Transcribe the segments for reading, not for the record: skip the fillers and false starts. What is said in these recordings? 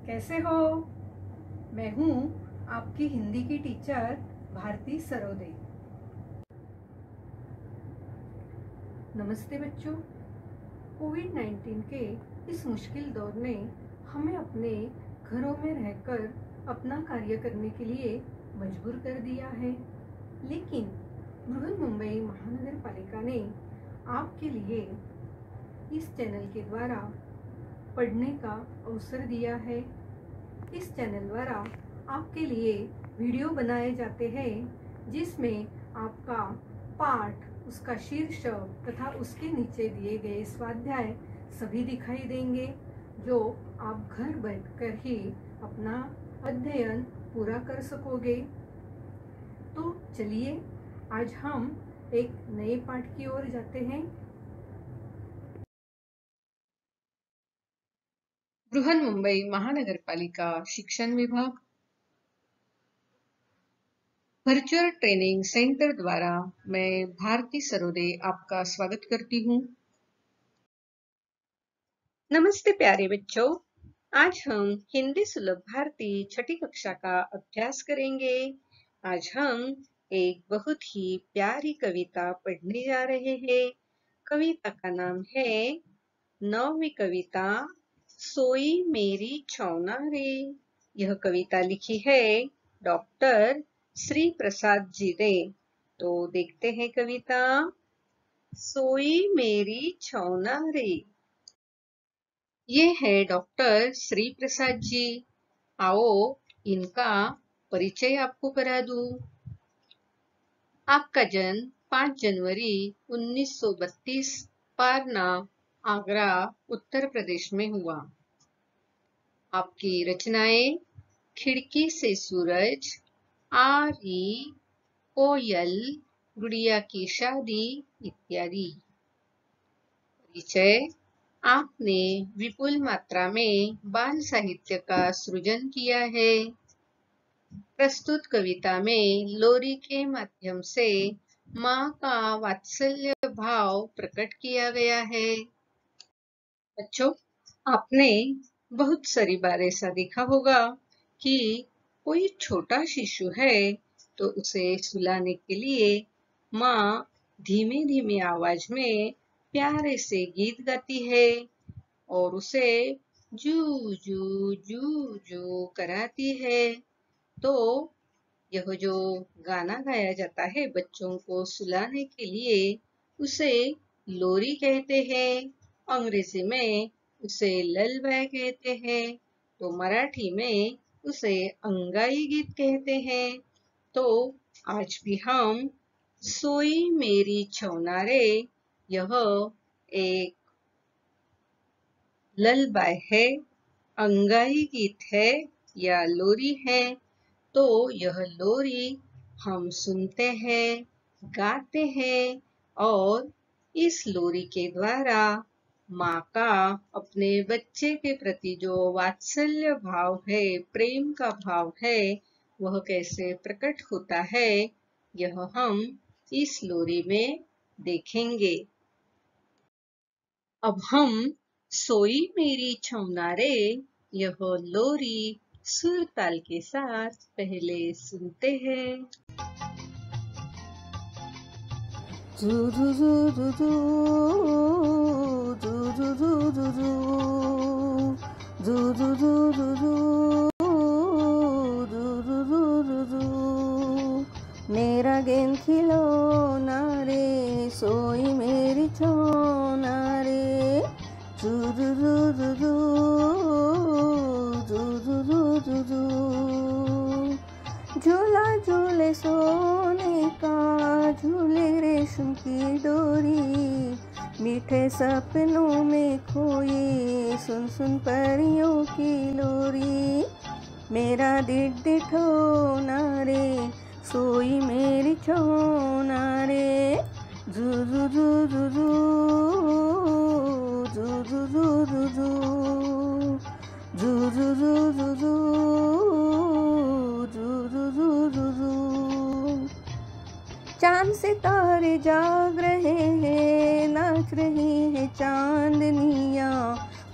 कैसे हो? मैं हूँ आपकी हिंदी की टीचर भारती सरोदे। नमस्ते बच्चों। कोविड-19 के इस मुश्किल दौर ने हमें अपने घरों में रहकर अपना कार्य करने के लिए मजबूर कर दिया है, लेकिन बृहन्मुंबई महानगर पालिका ने आपके लिए इस चैनल के द्वारा पढ़ने का अवसर दिया है। इस चैनल द्वारा आपके लिए वीडियो बनाए जाते हैं जिसमें आपका पाठ, उसका शीर्षक तथा उसके नीचे दिए गए स्वाध्याय सभी दिखाई देंगे, जो आप घर बैठकर ही अपना अध्ययन पूरा कर सकोगे। तो चलिए आज हम एक नए पाठ की ओर जाते हैं। बृहन्मुंबई महानगर पालिका शिक्षण विभाग वर्चुअल ट्रेनिंग सेंटर द्वारा मैं भारती सरोदे आपका स्वागत करती हूँ। नमस्ते प्यारे बच्चों, आज हम हिंदी सुलभ भारती छठी कक्षा का अभ्यास करेंगे। आज हम एक बहुत ही प्यारी कविता पढ़ने जा रहे हैं। कविता का नाम है 9वीं कविता सोई मेरी छौना रे। यह कविता लिखी है डॉक्टर श्री प्रसाद जी ने। तो देखते हैं कविता। सोई मेरी छौना रे। ये है डॉक्टर श्री प्रसाद जी। आओ इनका परिचय आपको करा दूं। आपका जन्म 5 जनवरी 1932 पारना, आगरा, उत्तर प्रदेश में हुआ। आपकी रचनाएं खिड़की से सूरज, आरी, कोयल, गुड़िया की शादी इत्यादि। परिचय। आपने विपुल मात्रा में बाल साहित्य का सृजन किया है। प्रस्तुत कविता में लोरी के माध्यम से माँ का वात्सल्य भाव प्रकट किया गया है। बच्चों, आपने बहुत सारी बार ऐसा देखा होगा कि कोई छोटा शिशु है तो उसे सुलाने के लिए माँ धीमे धीमे आवाज में प्यारे से गीत गाती है और उसे जू जू जू जू कराती है। तो यह जो गाना गाया जाता है बच्चों को सुलाने के लिए, उसे लोरी कहते हैं। अंग्रेजी में उसे ललबाय कहते हैं, तो मराठी में उसे अंगाई गीत कहते हैं। तो आज भी हम सोई मेरी छौना रे, यह एक ललबाय है, अंगाई गीत है या लोरी है। तो यह लोरी हम सुनते हैं, गाते हैं और इस लोरी के द्वारा माँ का अपने बच्चे के प्रति जो वात्सल्य भाव है, प्रेम का भाव है, वह कैसे प्रकट होता है, यह हम इस लोरी में देखेंगे। अब हम सोई मेरी छौना रे, यह लोरी सुर ताल के साथ पहले सुनते हैं। मेरा गेंद खिलौना रे, सोई मेरी छौना रे। झूला झूले सोने का, झूले रेशम की डोरी, मीठे सपनों में खोई, सुन सुन परियों की लोरी। मेरा डिठोना रे, सोई मेरी छौना रे। जू जू जू जू जू जू जू जू जू जू जू जू जू चांद सितारे जाग रहे हैं, नाच रही है चांदनियाँ,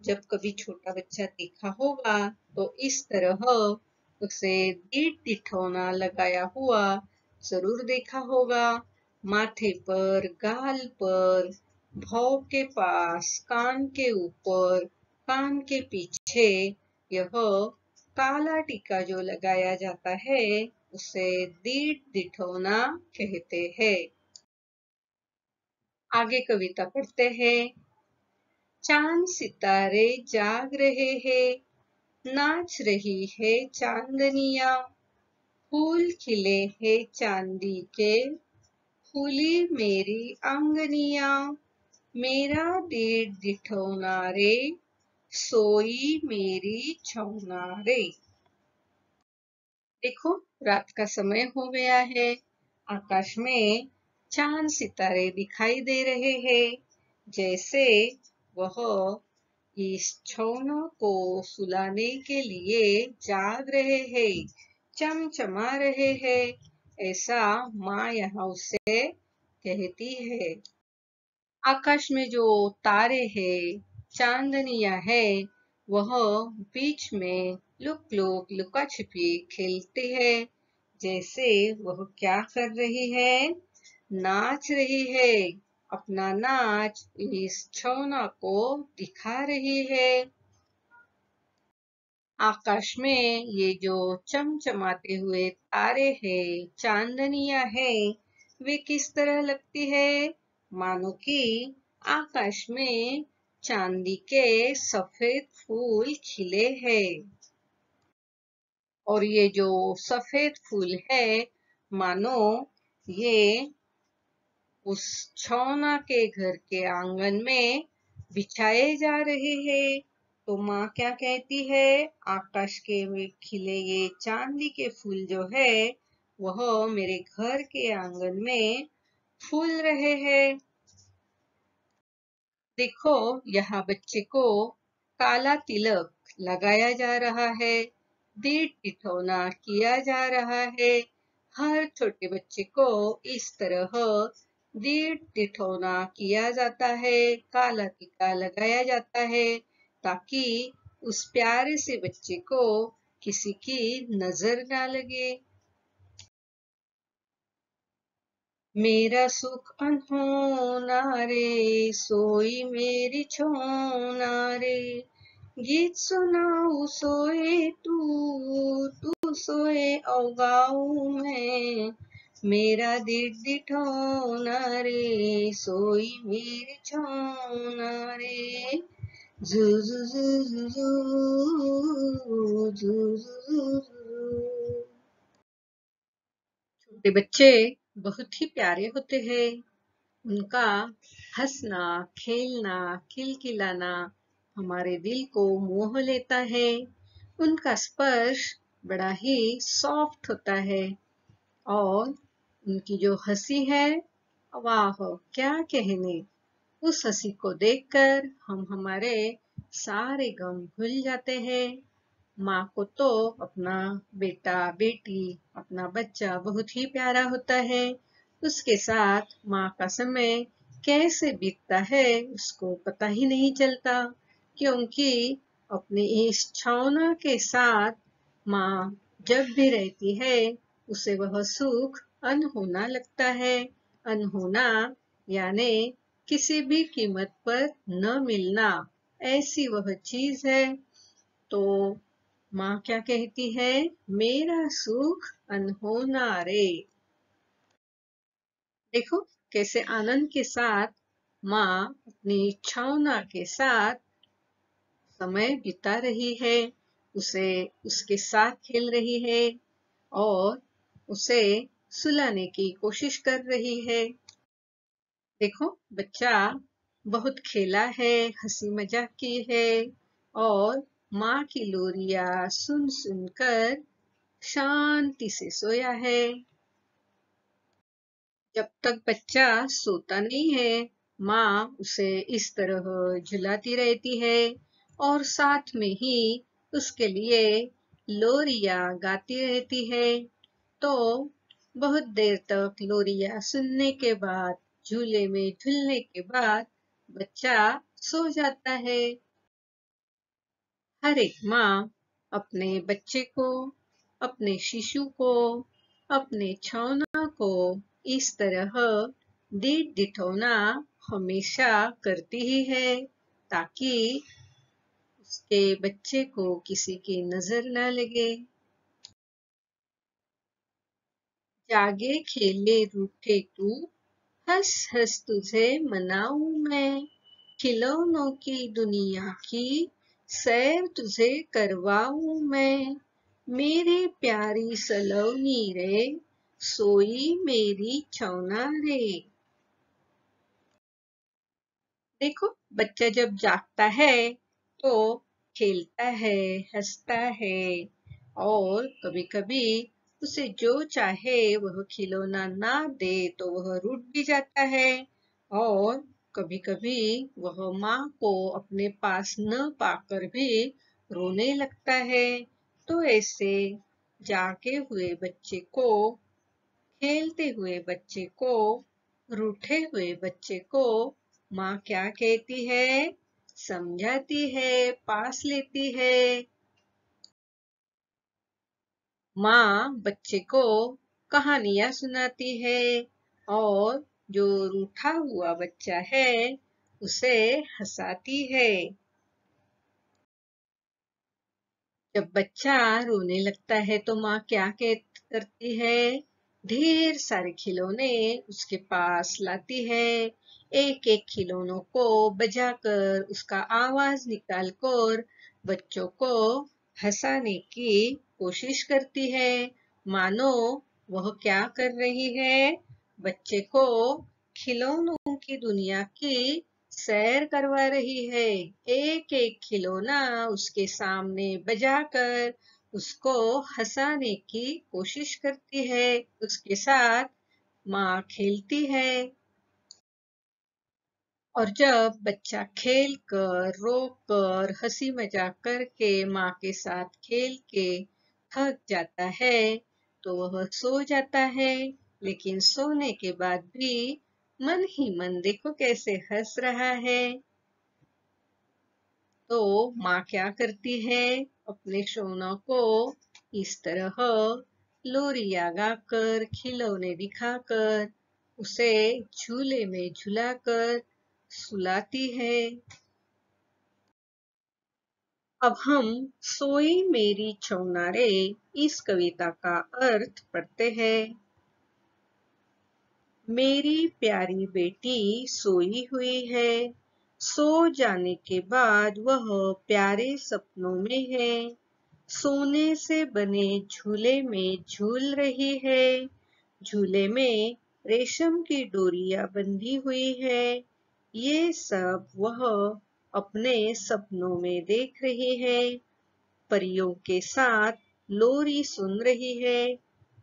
जब कभी छोटा बच्चा देखा होगा तो इस तरह उसे दीट दिठौना लगाया हुआ जरूर देखा होगा। माथे पर, गाल पर, भौं के पास, कान के ऊपर, कान के पीछे यह काला टीका जो लगाया जाता है उसे दीट दिठौना कहते हैं। आगे कविता पढ़ते हैं। चांद सितारे जाग रहे हैं, नाच रही है चांदनिया, फूल खिले हैं चांदी के, फूली मेरी आंगनिया, मेरा दीट दिठौना रे, सोई मेरी छौना रे। देखो, रात का समय हो गया है। आकाश में चांद सितारे दिखाई दे रहे हैं, जैसे वह इस छौना को सुलाने के लिए जाग रहे हैं, चमचमा रहे हैं, ऐसा माँ यहाँ उससे कहती है। आकाश में जो तारे हैं, चांदनियां है, वह बीच में लुका छिपी खेलते हैं, जैसे वह क्या कर रही है, नाच रही है। अपना नाच इस छौना को दिखा रही है। आकाश में ये जो चमचमाते हुए तारे हैं, चांदनियां हैं, वे किस तरह लगती है, मानो कि आकाश में चांदी के सफेद फूल खिले हैं। और ये जो सफेद फूल है, मानो ये उस छौना के घर के आंगन में बिछाए जा रहे हैं। तो माँ क्या कहती है, आकाश के में खिले ये चांदी के फूल जो है वह मेरे घर के आंगन में फूल रहे हैं। देखो, यहाँ बच्चे को काला तिलक लगाया जा रहा है, दीट दिठौना किया जा रहा है। हर छोटे बच्चे को इस तरह दीट दिठौना किया जाता है, काला टीका लगाया जाता है, ताकि उस प्यारे से बच्चे को किसी की नजर ना लगे। मेरा सुख अनहोना रे, सोई मेरी छोना रे, गीत सुनाऊ सोए तू सोए और गाऊं मैं, मेरा दीट दिठौना रे, सोई मेरी छोना रे, जू जू जू जू जू जू जू। छोटे बच्चे बहुत ही प्यारे होते हैं। उनका हंसना, खेलना, खिलखिलाना हमारे दिल को मोह लेता है। उनका स्पर्श बड़ा ही सॉफ्ट होता है और उनकी जो हंसी है, वाह क्या कहने। उस हंसी को देखकर हम हमारे सारे गम भूल जाते हैं। माँ को तो अपना बेटा बेटी, अपना बच्चा बहुत ही प्यारा होता है। उसके साथ माँ का समय कैसे बीतता है उसको पता ही नहीं चलता, क्योंकि अपने इस छौना के साथ माँ जब भी रहती है उसे वह सुख अनहोना लगता है। अनहोना यानी किसी भी कीमत पर न मिलना, ऐसी वह चीज है। तो माँ क्या कहती है, मेरा सुख अनहोना रे। देखो, कैसे आनंद के साथ माँ अपनी छौना के साथ समय बिता रही है, उसे उसके साथ खेल रही है और उसे सुलाने की कोशिश कर रही है। देखो, बच्चा बहुत खेला है, हंसी मजाक की है और माँ की लोरियां सुन सुनकर शांति से सोया है। जब तक बच्चा सोता नहीं है, माँ उसे इस तरह झुलाती रहती है और साथ में ही उसके लिए लोरियां गाती रहती है। तो बहुत देर तक लोरियां सुनने के बाद, झूले में झूलने के बाद बच्चा सो जाता है। हर एक माँ अपने बच्चे को, अपने शिशु को, अपने छौना को इस तरह दीठ दिठौना हमेशा करती ही है, ताकि उसके बच्चे को किसी की नजर न लगे। जागे खेले रूठे तू, हंस हंस तुझे मनाऊं मैं, खिलौनों की दुनिया की सैर तुझे करवाऊं मैं। मेरी प्यारी सलोनी रे, सोई मेरी छौना रे। देखो, बच्चा जब जागता है तो खेलता है, हंसता है और कभी-कभी उसे जो चाहे वह खिलौना ना दे तो वह रूठ भी जाता है और कभी-कभी वह माँ को अपने पास न पाकर भी रोने लगता है। तो ऐसे जागे हुए बच्चे को, खेलते हुए बच्चे को, रूठे हुए बच्चे को माँ क्या कहती है? समझाती है, पास लेती है। माँ बच्चे को कहानियां सुनाती है और जो रूठा हुआ बच्चा है उसे हंसाती है। जब बच्चा रोने लगता है तो माँ क्या करती है? ढेर सारे खिलौने उसके पास लाती है। एक एक खिलौनों को बजाकर उसका आवाज निकालकर बच्चों को हंसाने की कोशिश करती है, मानो वह क्या कर रही है? बच्चे को खिलौनों की दुनिया की सैर करवा रही है। एक एक खिलौना उसके सामने बजाकर उसको हंसाने की कोशिश करती है। उसके साथ माँ खेलती है और जब बच्चा खेल कर, रो कर, हंसी मजाक करके माँ के साथ खेल के थक जाता है तो वह सो जाता है। लेकिन सोने के बाद भी मन ही मन देखो कैसे हंस रहा है। तो माँ क्या करती है? अपने सोना को इस तरह लोरियां गाकर, खिलौने दिखाकर, उसे झूले में झुलाकर सुलाती है। अब हम सोई मेरी छौना रे इस कविता का अर्थ पढ़ते हैं। मेरी प्यारी बेटी सोई हुई है, सो जाने के बाद वह प्यारे सपनों में है, सोने से बने झूले में झूल रही है, झूले में रेशम की डोरियां बंधी हुई है। ये सब वह अपने सपनों में देख रही है, परियों के साथ लोरी सुन रही है।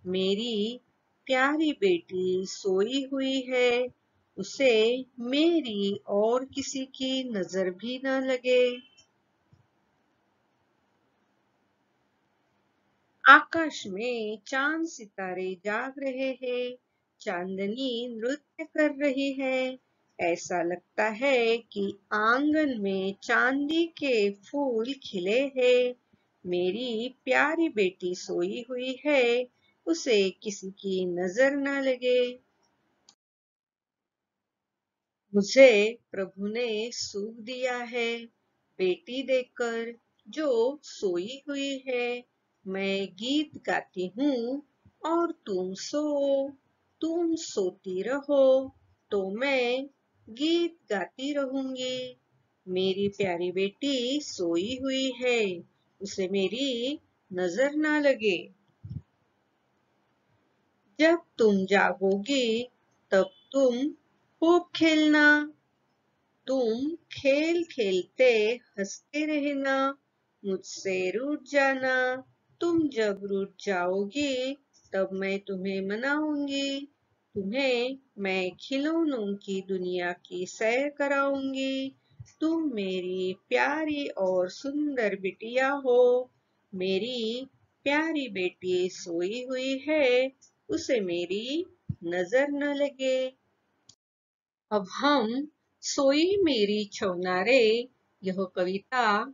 मेरी प्यारी बेटी सोई हुई है, उसे मेरी और किसी की नजर भी न लगे। आकाश में चांद सितारे जाग रहे हैं, चांदनी नृत्य कर रही है। ऐसा लगता है कि आंगन में चांदी के फूल खिले हैं। मेरी प्यारी बेटी सोई हुई है, उसे किसी की नजर न लगे। मुझे प्रभु ने सुख दिया है बेटी देकर जो सोई हुई है। मैं गीत गाती हूँ और तुम सोती रहो तो मैं गीत गाती रहूंगी। मेरी प्यारी बेटी सोई हुई है, उसे मेरी नजर ना लगे। जब तुम जागोगी तब तुम खूब खेलना, तुम खेल खेलते हंसते रहना, मुझसे रूठ जाना। तुम जब रूठ जाओगी तब मैं तुम्हें मनाऊंगी, तुम्हें मैं खिलौनों की दुनिया की सैर कराऊंगी। तुम मेरी प्यारी और सुंदर बिटिया हो। मेरी प्यारी बेटी सोई हुई है, उसे मेरी नजर न लगे। अब हम सोई मेरी छौना रे यह कविता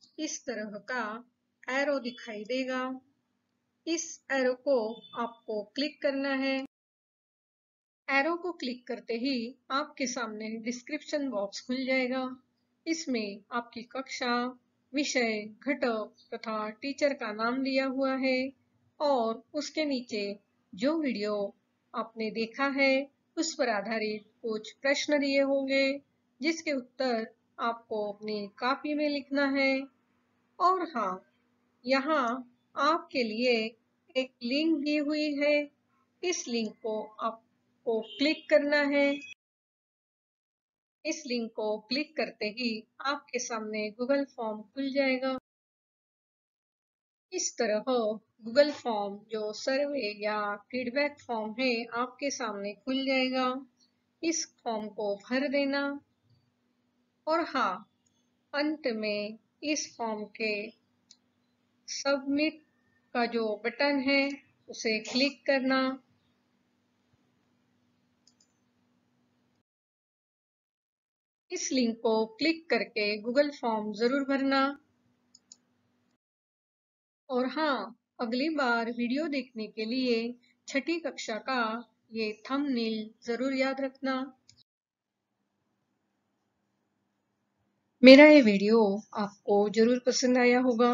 इस तरह का एरो दिखाई देगा। इस एरो को आपको क्लिक करना है। एरो को क्लिक करते ही आपके सामने डिस्क्रिप्शन बॉक्स खुल जाएगा। इसमें आपकी कक्षा, विषय, घटक तथा टीचर का नाम दिया हुआ है और उसके नीचे जो वीडियो आपने देखा है उस पर आधारित कुछ प्रश्न दिए होंगे जिसके उत्तर आपको अपनी कॉपी में लिखना है। और हाँ, यहाँ आपके लिए एक लिंक दी हुई है। इस लिंक को आपको क्लिक करना है। इस लिंक को क्लिक करते ही आपके सामने गूगल फॉर्म खुल जाएगा। इस तरह गूगल फॉर्म जो सर्वे या फीडबैक फॉर्म है आपके सामने खुल जाएगा। इस फॉर्म को भर देना और हाँ, अंत में इस फॉर्म के सबमिट का जो बटन है उसे क्लिक करना। इस लिंक को क्लिक करके गूगल फॉर्म जरूर भरना। और हाँ, अगली बार वीडियो देखने के लिए छठी कक्षा का ये थंबनेल जरूर याद रखना। मेरा ये वीडियो आपको जरूर पसंद आया होगा,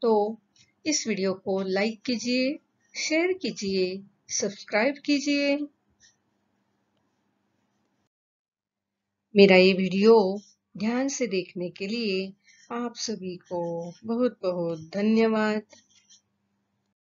तो इस वीडियो को लाइक कीजिए, शेयर कीजिए, सब्सक्राइब कीजिए। मेरा ये वीडियो ध्यान से देखने के लिए आप सभी को बहुत बहुत धन्यवाद।